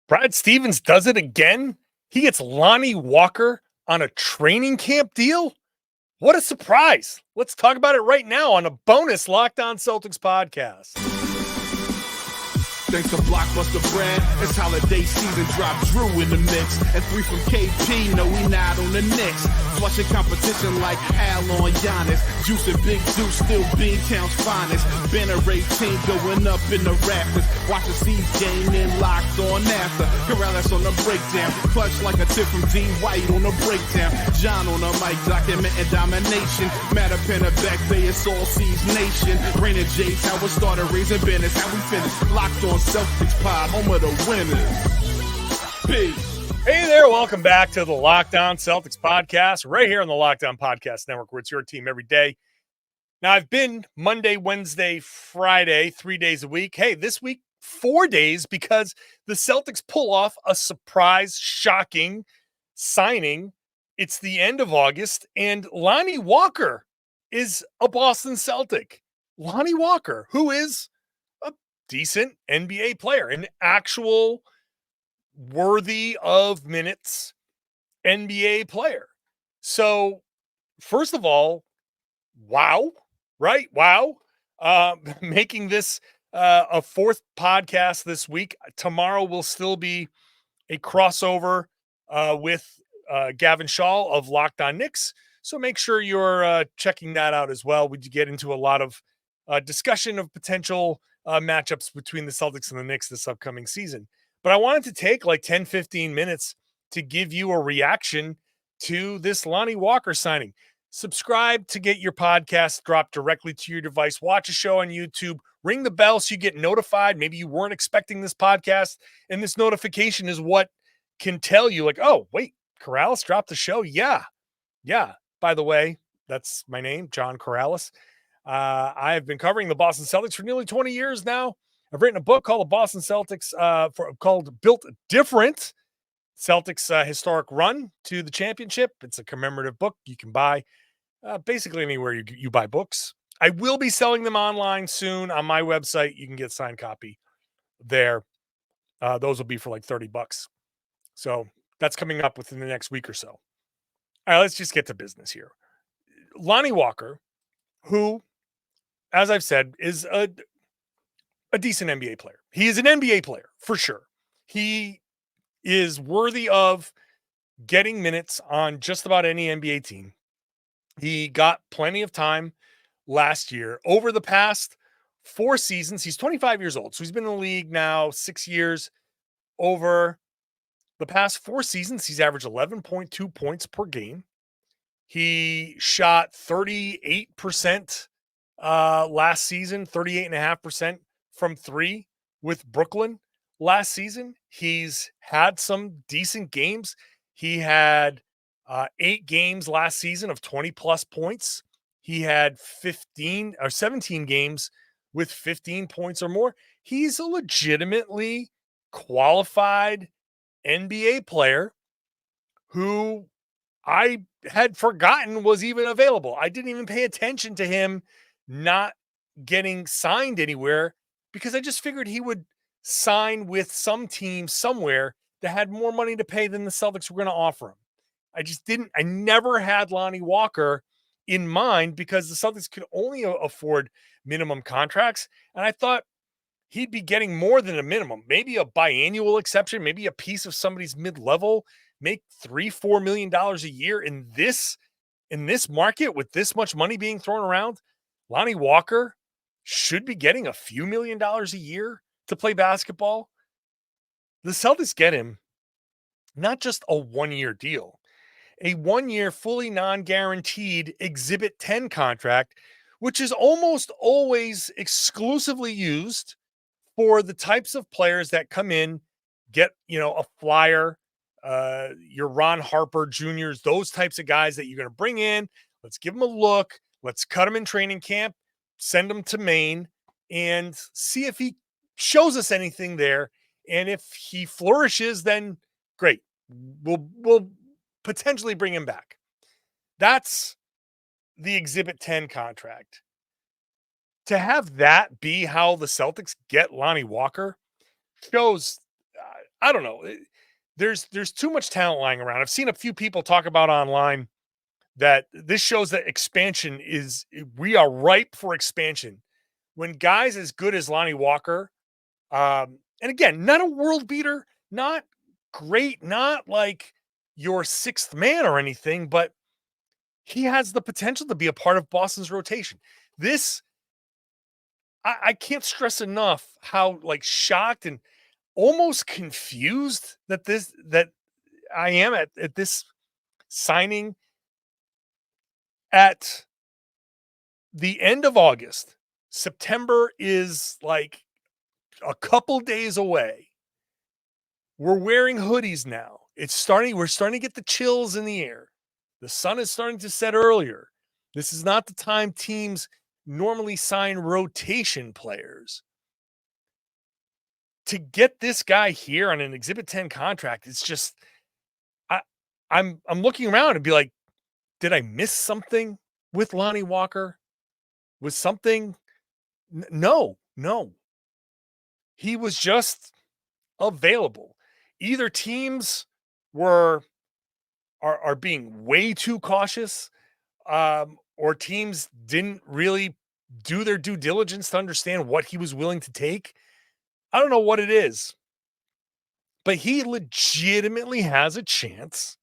Brad Stevens does it again. He gets Lonnie Walker on a training camp deal. What a surprise. Let's talk about it right now on a bonus Locked On Celtics podcast. Thanks to Blockbuster brand, it's holiday season. Drop Drew in the mix. And 3 from KP, no, we not on the Knicks. Flushing competition like Al on Giannis. Juice and Big Juice, still Bean Town's finest. Banner 18 going up in the rafters. Watch the C's game in Locked On after. Karalis on the breakdown. Clutch like a tip from D. White on the breakdown. John on the mic, documenting domination. Matter pen a back bay, it's all C's nation. Rainier J's, how we started, raising business, how we finish. Locked On Celtics pod, home of the winners. Peace. Hey there, welcome back to the Locked On Celtics podcast, right here on the Locked On Podcast Network, where it's your team every day. Now, I've been Monday, Wednesday, Friday, 3 days a week. Hey, this week, 4 days, because the Celtics pull off a surprise, shocking signing. It's the end of August, and Lonnie Walker is a Boston Celtic. Lonnie Walker, who is a decent NBA player, an actual worthy of minutes NBA player. So, first of all, wow, right? Wow. Making this a fourth podcast this week. Tomorrow will still be a crossover with Gavin Shaw of Locked On Knicks. So make sure you're checking that out as well. We get into a lot of discussion of potential matchups between the Celtics and the Knicks this upcoming season. But I wanted to take like 10, 15 minutes to give you a reaction to this Lonnie Walker signing. Subscribe to get your podcast dropped directly to your device. Watch a show on YouTube. Ring the bell so you get notified. Maybe you weren't expecting this podcast, and this notification is what can tell you, like, oh, wait, Karalis dropped the show? Yeah. By the way, that's my name, John Karalis. I have been covering the Boston Celtics for nearly 20 years now. I've written a book called The Boston Celtics, called Built Different, Celtics Historic Run to the Championship. It's a commemorative book you can buy basically anywhere you buy books. I will be selling them online soon on my website. You can get a signed copy there. Those will be for like $30. So that's coming up within the next week or so. All right, let's just get to business here. Lonnie Walker, who, as I've said, is a decent NBA player. He is an NBA player for sure. He is worthy of getting minutes on just about any NBA team. He got plenty of time last year. Over the past 4 seasons, he's 25 years old. So he's been in the league now 6 years. Over the past 4 seasons, he's averaged 11.2 points per game. He shot 38% last season, 38.5% from 3 with Brooklyn last season. He's had some decent games. He had 8 games last season of 20 plus points. He had 17 games with 15 points or more. He's a legitimately qualified NBA player who I had forgotten was even available. I didn't even pay attention to him not getting signed anywhere because I just figured he would sign with some team somewhere that had more money to pay than the Celtics were going to offer him. I never had Lonnie Walker in mind because the Celtics could only afford minimum contracts. And I thought he'd be getting more than a minimum, maybe a biannual exception, maybe a piece of somebody's mid-level, make $3-4 million a year in this market with this much money being thrown around. Lonnie Walker should be getting a few $1 million a year to play basketball. The Celtics get him not just a 1-year deal, a 1-year fully non-guaranteed Exhibit 10 contract, which is almost always exclusively used for the types of players that come in, get, a flyer, your Ron Harper Juniors, those types of guys that you're going to bring in. Let's give them a look. Let's cut him in training camp, send him to Maine, and see if he shows us anything there. And if he flourishes, then great. We'll potentially bring him back. That's the Exhibit 10 contract. To have that be how the Celtics get Lonnie Walker shows I don't know. There's too much talent lying around. I've seen a few people talk about online that this shows that expansion is we are ripe for expansion. When guys as good as Lonnie Walker, and again, not a world beater, not great, not like your sixth man or anything, but he has the potential to be a part of Boston's rotation. This I can't stress enough how like shocked and almost confused that I am at this signing at the end of August. September is like a couple days away. We're wearing hoodies now. We're starting to get the chills in the air. The sun is starting to set earlier. This is not the time teams normally sign rotation players. To get this guy here on an Exhibit 10 contract, it's just I'm looking around and be like, did I miss something with Lonnie Walker? Was something no. He was just available. Either teams are being way too cautious, or teams didn't really do their due diligence to understand what he was willing to take. I don't know what it is, but he legitimately has a chance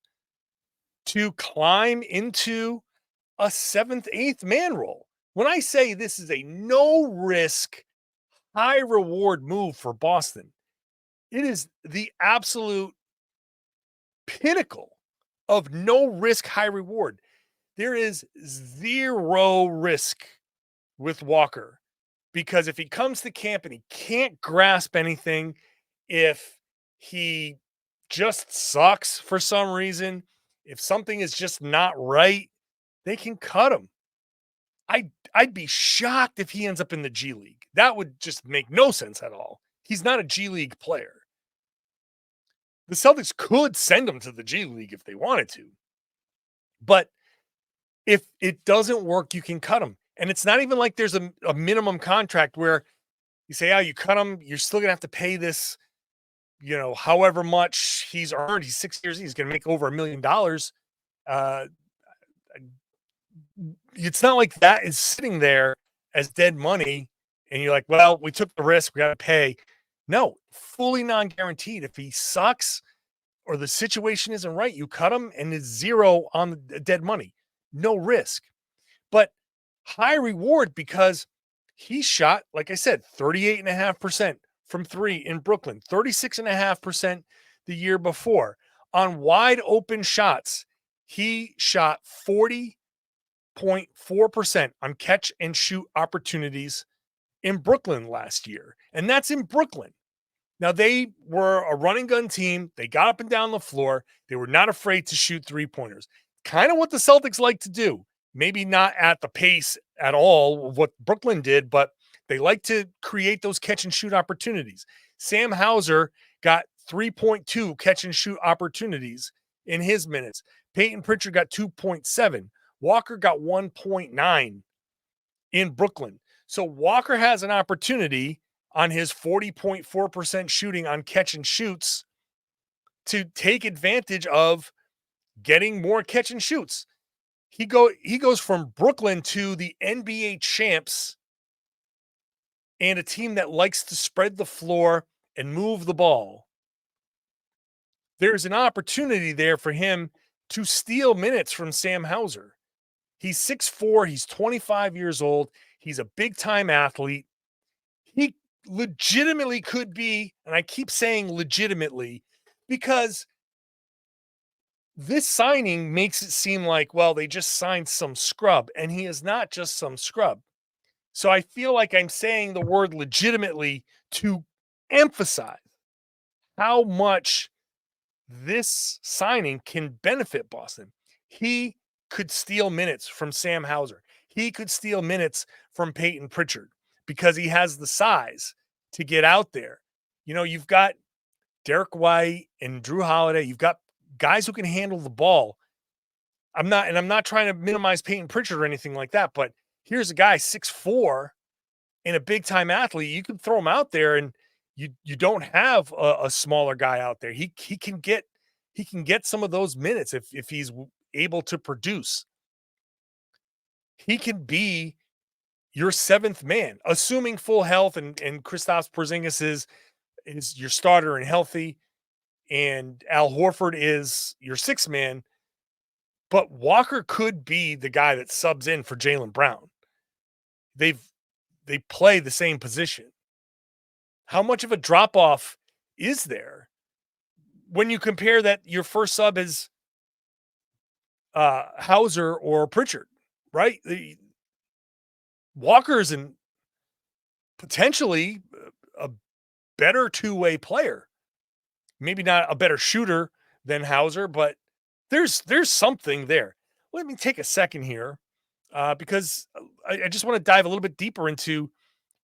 to climb into a seventh, eighth man role. When I say this is a no risk, high reward move for Boston, it is the absolute pinnacle of no risk, high reward. There is zero risk with Walker because if he comes to camp and he can't grasp anything, if he just sucks for some reason, if something is just not right, they can cut him. I'd be shocked if he ends up in the G League. That would just make no sense at all. He's not a G League player. The Celtics could send him to the G League if they wanted to. But if it doesn't work, you can cut him. And it's not even like there's a minimum contract where you say, you cut him, you're still going to have to pay this, however much he's earned. He's 6 years, he's going to make over $1 million. It's not like that is sitting there as dead money and you're like, well, we took the risk, we got to pay. No, fully non-guaranteed. If he sucks or the situation isn't right, you cut him and it's zero on the dead money. No risk. But high reward because he shot, like I said, 38.5% from three in Brooklyn, 36.5% the year before. On wide open shots, he shot 40.4% on catch and shoot opportunities in Brooklyn last year. And that's in Brooklyn. Now, they were a running gun team. They got up and down the floor. They were not afraid to shoot three-pointers. Kind of what the Celtics like to do. Maybe not at the pace at all of what Brooklyn did, but they like to create those catch and shoot opportunities. Sam Hauser got 3.2 catch and shoot opportunities in his minutes. Peyton Pritchard got 2.7. Walker got 1.9 in Brooklyn. So Walker has an opportunity on his 40.4% shooting on catch and shoots to take advantage of getting more catch and shoots. He goes from Brooklyn to the NBA champs and a team that likes to spread the floor and move the ball. There's an opportunity there for him to steal minutes from Sam Hauser. He's 6'4", he's 25 years old, he's a big-time athlete. He legitimately could be, and I keep saying legitimately, because this signing makes it seem like, well, they just signed some scrub, and he is not just some scrub. So I feel like I'm saying the word legitimately to emphasize how much this signing can benefit Boston. He could steal minutes from Sam Hauser. He could steal minutes from Peyton Pritchard because he has the size to get out there. You've got Derek White and Drew Holiday. You've got guys who can handle the ball. I'm not trying to minimize Peyton Pritchard or anything like that, but here's a guy 6'4" and a big time athlete. You can throw him out there and You don't have a smaller guy out there. He can get some of those minutes if he's able to produce. He can be your seventh man, assuming full health and Kristaps Porzingis is your starter and healthy, and Al Horford is your sixth man. But Walker could be the guy that subs in for Jaylen Brown. They've they play the same position. How much of a drop off is there when you compare that your first sub is Hauser or Pritchard, right? Walker is potentially a better two-way player. Maybe not a better shooter than Hauser, but there's something there. Let me take a second here because I just want to dive a little bit deeper into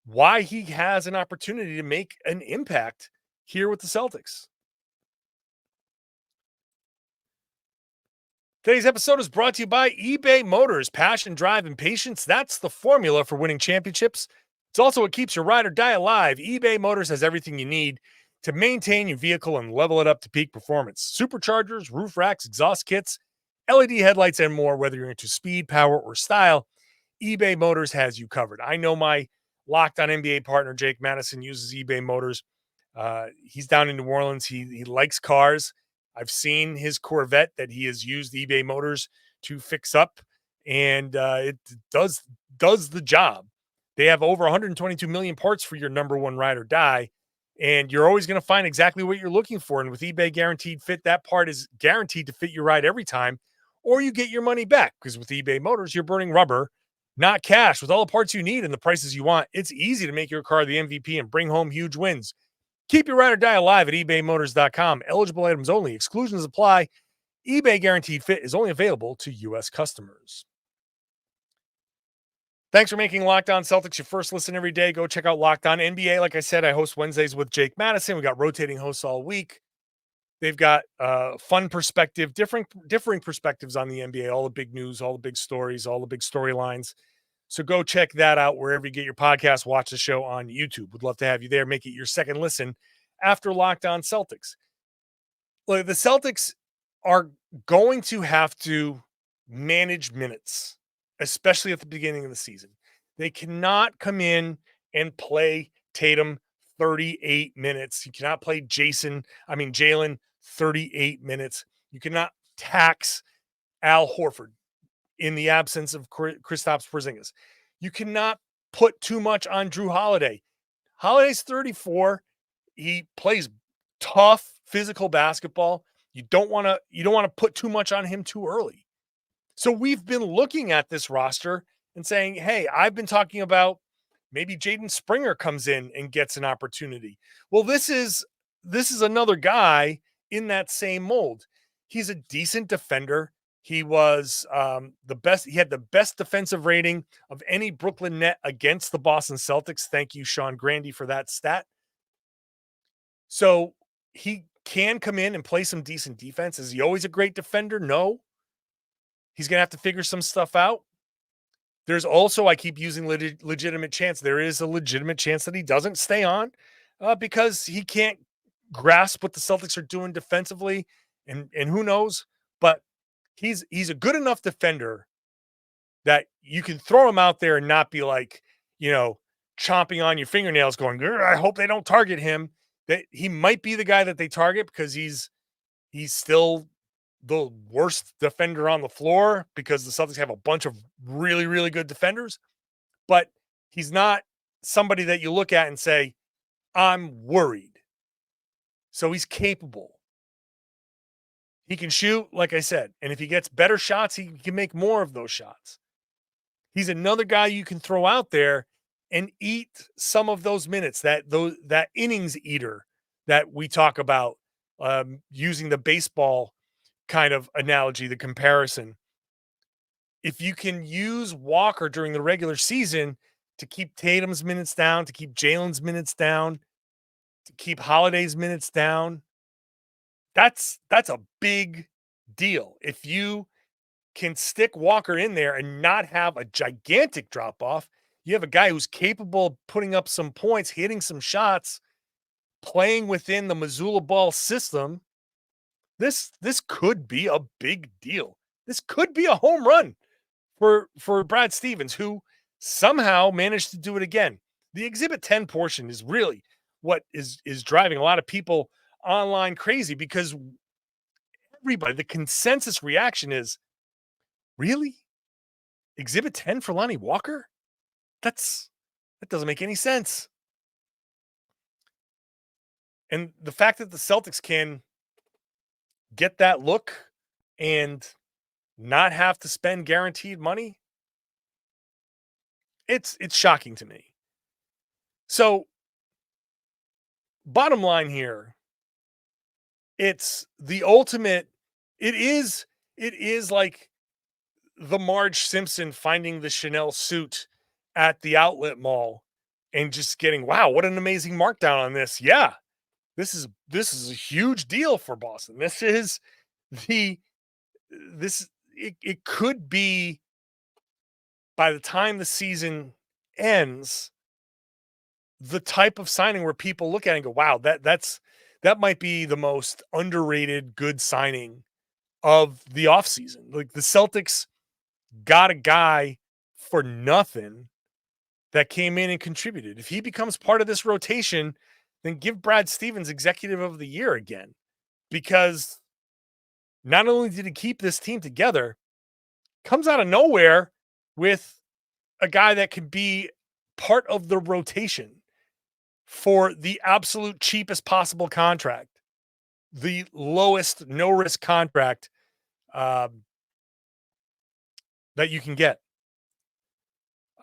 why he has an opportunity to make an impact here with the Celtics. Today's episode is brought to you by eBay Motors. Passion, drive, and patience. That's the formula for winning championships. It's also what keeps your ride or die alive. eBay Motors has everything you need to maintain your vehicle and level it up to peak performance. Superchargers, roof racks, exhaust kits, LED headlights, and more. Whether you're into speed, power, or style, eBay Motors has you covered. I know my locked on NBA partner, Jake Madison, uses eBay Motors. He's down in New Orleans. He likes cars. I've seen his Corvette that he has used eBay Motors to fix up, and it does the job. They have over 122 million parts for your number one ride or die, and you're always going to find exactly what you're looking for. And with eBay Guaranteed Fit, that part is guaranteed to fit your ride every time, or you get your money back. Because with eBay Motors, you're burning rubber, not cash. With all the parts you need and the prices you want, it's easy to make your car the MVP and bring home huge wins. Keep your ride or die alive at ebaymotors.com. Eligible items only. Exclusions apply. eBay Guaranteed Fit is only available to U.S. customers. Thanks for making Locked On Celtics your first listen every day. Go check out Locked On NBA. Like I said, I host Wednesdays with Jake Madison. We got rotating hosts all week. They've got fun perspective, differing perspectives on the NBA, all the big news, all the big stories, all the big storylines. So go check that out wherever you get your podcast. Watch the show on YouTube. Would love to have you there. Make it your second listen after Locked On Celtics. Look, the Celtics are going to have to manage minutes, especially at the beginning of the season. They cannot come in and play Tatum 38 minutes. You cannot play Jaylen 38 minutes. You cannot tax Al Horford in the absence of Kristaps Porzingis. You cannot put too much on Drew Holiday. Holiday's 34. He plays tough physical basketball. You don't want to put too much on him too early. So we've been looking at this roster and saying, hey, I've been talking about maybe Jaden Springer comes in and gets an opportunity. Well, this is another guy in that same mold. He's a decent defender. He was the best. He had the best defensive rating of any Brooklyn net against the Boston Celtics. Thank you, Sean Grandy, for that stat. So he can come in and play some decent defense. Is he always a great defender? No. He's going to have to figure some stuff out. There's also, I keep using legitimate chance. There is a legitimate chance that he doesn't stay on because he can't grasp what the Celtics are doing defensively. And who knows, but he's a good enough defender that you can throw him out there and not be like, chomping on your fingernails going, I hope they don't target him. That he might be the guy that they target because he's still the worst defender on the floor because the Celtics have a bunch of really, really good defenders, but he's not somebody that you look at and say, I'm worried. So he's capable. He can shoot, like I said, and if he gets better shots, he can make more of those shots. He's another guy you can throw out there and eat some of those minutes, that innings eater that we talk about, using the baseball kind of analogy, the comparison. If you can use Walker during the regular season to keep Tatum's minutes down, to keep Jaylen's minutes down, to keep Holiday's minutes down, that's a big deal. If you can stick Walker in there and not have a gigantic drop off, you have a guy who's capable of putting up some points, hitting some shots, playing within the Missoula Ball system, this could be a big deal. This could be a home run for Brad Stevens, who somehow managed to do it again. The Exhibit 10 portion is really what is driving a lot of people online crazy, because everybody, the consensus reaction is, really? Exhibit 10 for Lonnie Walker? That doesn't make any sense. And the fact that the Celtics can get that look and not have to spend guaranteed money, it's shocking to me. So, bottom line here, it's the ultimate. It is like the Marge Simpson finding the Chanel suit at the outlet mall and just getting, wow, what an amazing markdown on this. Yeah, this is a huge deal for Boston. It could be, by the time the season ends, the type of signing where people look at it and go, wow, that might be the most underrated good signing of the offseason. Like, the Celtics got a guy for nothing that came in and contributed. If he becomes part of this rotation, then give Brad Stevens Executive of the Year again, because not only did he keep this team together, comes out of nowhere with a guy that could be part of the rotation for the absolute cheapest possible contract, the lowest no-risk contract that you can get.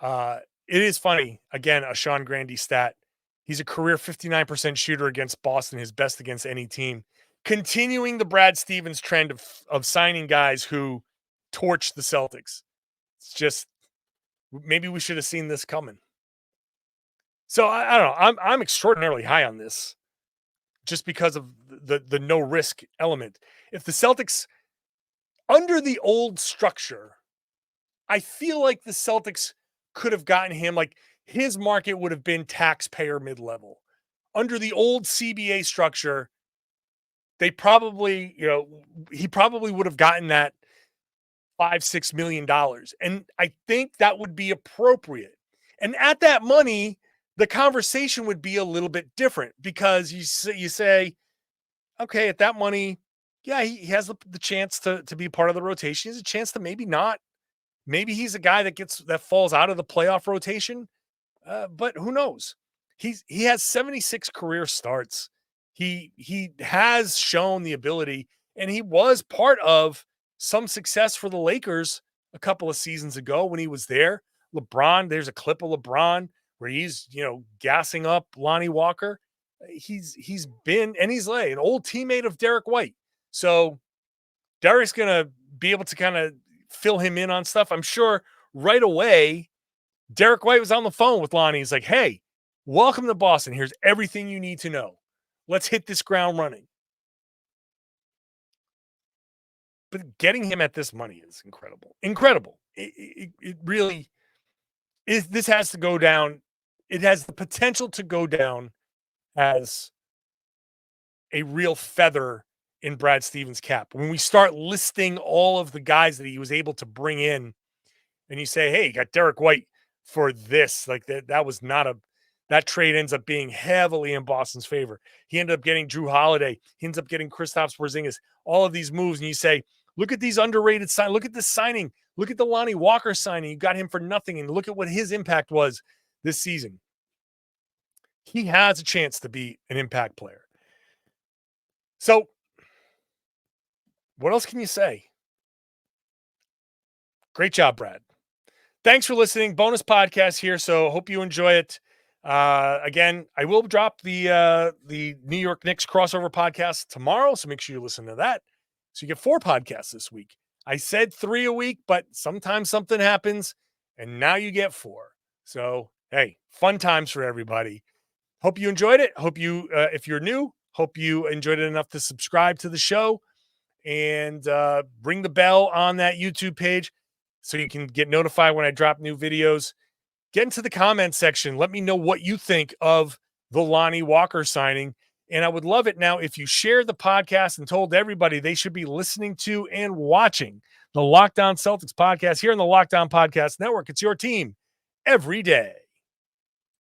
It is funny. Again, a Sean Grandy stat. He's a career 59% shooter against Boston, his best against any team. Continuing the Brad Stevens trend of signing guys who torch the Celtics. It's just, maybe we should have seen this coming. So I don't know. I'm extraordinarily high on this, just because of the no risk element. If the Celtics, under the old structure, I feel like the Celtics could have gotten him, like, his market would have been taxpayer mid-level. Under the old CBA structure, they probably, he probably would have gotten that $5-6 million. And I think that would be appropriate. And at that money, the conversation would be a little bit different, because you say, okay, at that money, yeah, he has the chance to be part of the rotation. He has a chance to maybe not. Maybe he's a guy that falls out of the playoff rotation, but who knows? He has 76 career starts. He has shown the ability, and he was part of some success for the Lakers a couple of seasons ago when he was there. LeBron, there's a clip of LeBron where he's, gassing up Lonnie Walker. He's been, and he's an old teammate of Derek White. So Derek's going to be able to kind of fill him in on stuff. I'm sure right away, Derek White was on the phone with Lonnie. He's like, hey, welcome to Boston. Here's everything you need to know. Let's hit this ground running. But getting him at this money is incredible. Incredible. It really is. This has to go down. It has the potential to go down as a real feather in Brad Stevens' cap. When we start listing all of the guys that he was able to bring in, and you say, hey, you got Derek White for this, like that trade ends up being heavily in Boston's favor. He ended up getting Drew Holiday. He ends up getting Kristaps Porzingis, all of these moves. And you say, look at these underrated sign. Look at this signing. Look at the Lonnie Walker signing. You got him for nothing. And look at what his impact was this season. He has a chance to be an impact player. So what else can you say? Great job, Brad. Thanks for listening. Bonus podcast here, so hope you enjoy it. Again, I will drop the New York Knicks crossover podcast tomorrow, so make sure you listen to that. So you get 4 podcasts this week. I said 3 a week, but sometimes something happens, and now you get 4. So, hey, fun times for everybody. Hope you enjoyed it. Hope you, if you're new, hope you enjoyed it enough to subscribe to the show and ring the bell on that YouTube page so you can get notified when I drop new videos. Get into the comment section. Let me know what you think of the Lonnie Walker signing. And I would love it now if you share the podcast and told everybody they should be listening to and watching the Locked On Celtics podcast here in the Locked On Podcast Network. It's your team every day.